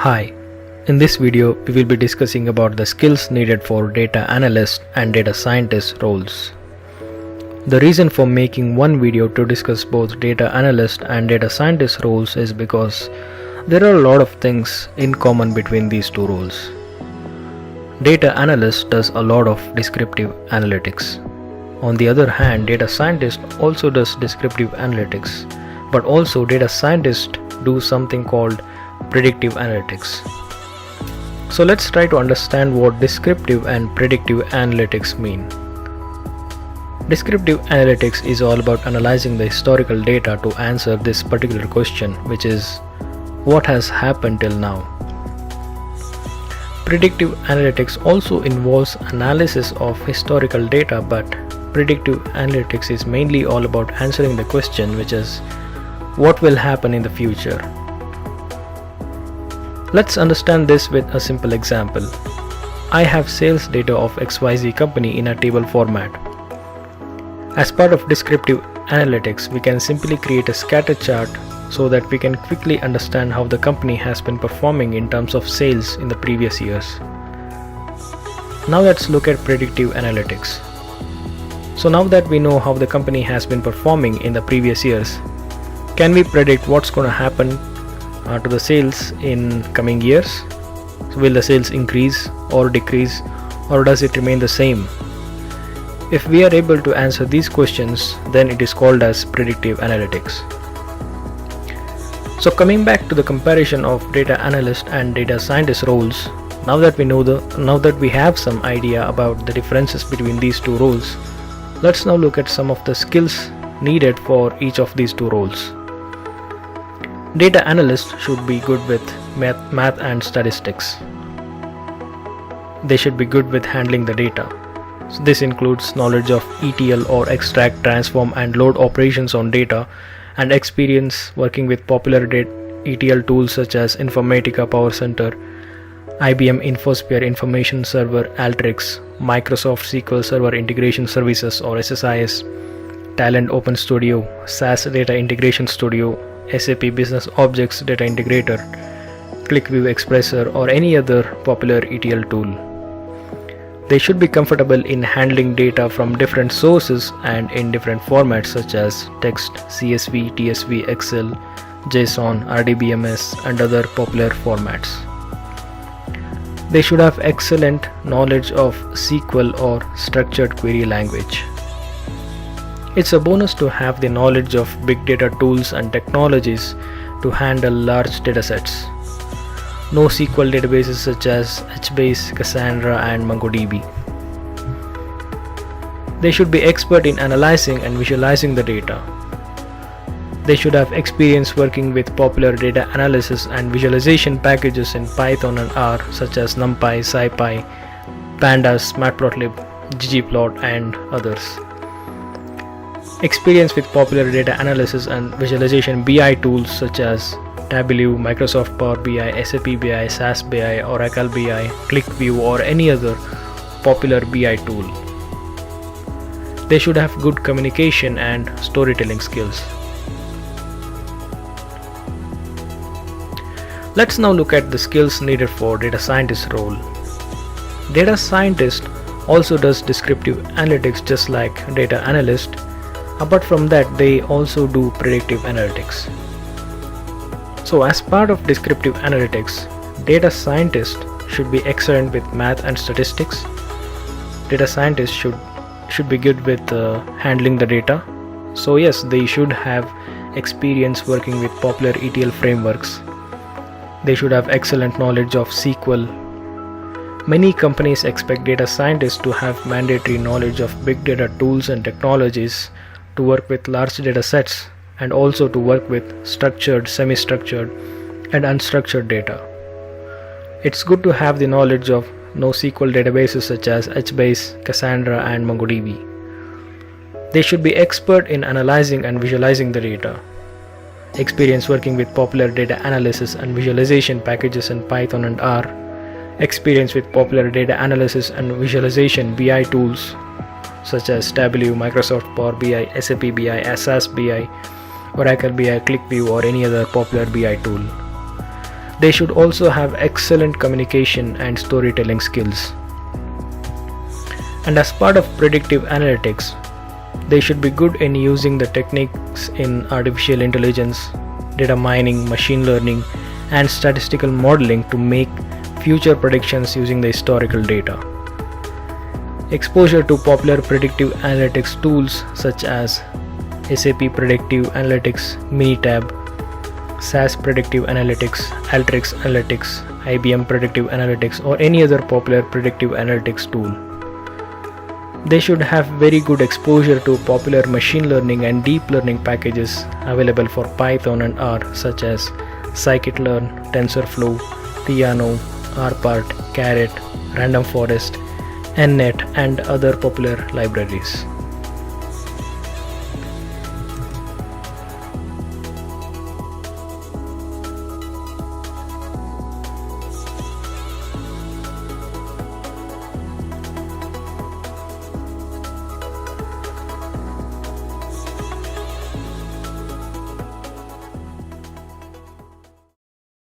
Hi, in this video we will be discussing about the skills needed for data analyst and data scientist roles. The reason for making one video to discuss both data analyst and data scientist roles is because there are a lot of things in common between these two roles. Data analyst does a lot of descriptive analytics. On the other hand, data scientist also does descriptive analytics, but also data scientists do something called predictive analytics. So let's try to understand what descriptive and predictive analytics mean. Descriptive analytics is all about analyzing the historical data to answer this particular question, which is what has happened till now. Predictive analytics also involves analysis of historical data, but predictive analytics is mainly all about answering the question, which is what will happen in the future. Let's understand this with a simple example. I have sales data of XYZ company in a table format. As part of descriptive analytics, we can simply create a scatter chart so that we can quickly understand how the company has been performing in terms of sales in the previous years. Now let's look at predictive analytics. So now that we know how the company has been performing in the previous years, can we predict what's going to happen to the sales in coming years? So will the sales increase or decrease, or does it remain the same? If we are able to answer these questions, then it is called as predictive analytics. So coming back to the comparison of data analyst and data scientist roles, now that we have some idea about the differences between these two roles, let's now look at some of the skills needed for each of these two roles. Data analysts should be good with math and statistics. They should be good with handling the data. So this includes knowledge of ETL or extract, transform and load operations on data, and experience working with popular ETL tools such as Informatica Power Center, IBM InfoSphere Information Server Alteryx, Microsoft SQL Server Integration Services or SSIS, Talent Open Studio, SAS Data Integration Studio, SAP Business Objects Data Integrator, ClickView Expressor or any other popular ETL tool. They should be comfortable in handling data from different sources and in different formats such as text, CSV, TSV, Excel, JSON, RDBMS and other popular formats. They should have excellent knowledge of SQL or structured query language. It's a bonus to have the knowledge of big data tools and technologies to handle large datasets. NoSQL databases such as HBase, Cassandra and MongoDB. They should be expert in analyzing and visualizing the data. They should have experience working with popular data analysis and visualization packages in Python and R such as NumPy, SciPy, Pandas, Matplotlib, ggplot and others. Experience with popular data analysis and visualization BI tools such as Tableau, Microsoft Power BI, SAP BI, SAS BI, Oracle BI, ClickView or any other popular BI tool. They should have good communication and storytelling skills. Let's now look at the skills needed for data scientist role. Data scientist also does descriptive analytics just like data analyst. Apart from that, they also do predictive analytics. So as part of descriptive analytics, data scientists should be excellent with math and statistics. Data scientists should be good with handling the data. So yes, they should have experience working with popular ETL frameworks. They should have excellent knowledge of SQL. Many companies expect data scientists to have mandatory knowledge of big data tools and technologies to work with large data sets and also to work with structured, semi-structured and unstructured data. It's good to have the knowledge of NoSQL databases such as HBase, Cassandra and MongoDB. They should be expert in analyzing and visualizing the data. Experience working with popular data analysis and visualization packages in Python and R. Experience with popular data analysis and visualization BI tools such as Tableau, Microsoft Power BI, SAP BI, SAS BI, Oracle BI, ClickView or any other popular BI tool. They should also have excellent communication and storytelling skills. And as part of predictive analytics, they should be good in using the techniques in artificial intelligence, data mining, machine learning, and statistical modeling to make future predictions using the historical data. Exposure to popular predictive analytics tools such as SAP Predictive Analytics, Minitab, SAS Predictive Analytics, Alteryx Analytics, IBM Predictive Analytics, or any other popular predictive analytics tool. They should have very good exposure to popular machine learning and deep learning packages available for Python and R such as scikit-learn, TensorFlow, Theano, RPart, Caret, Random Forest, NNet, and other popular libraries.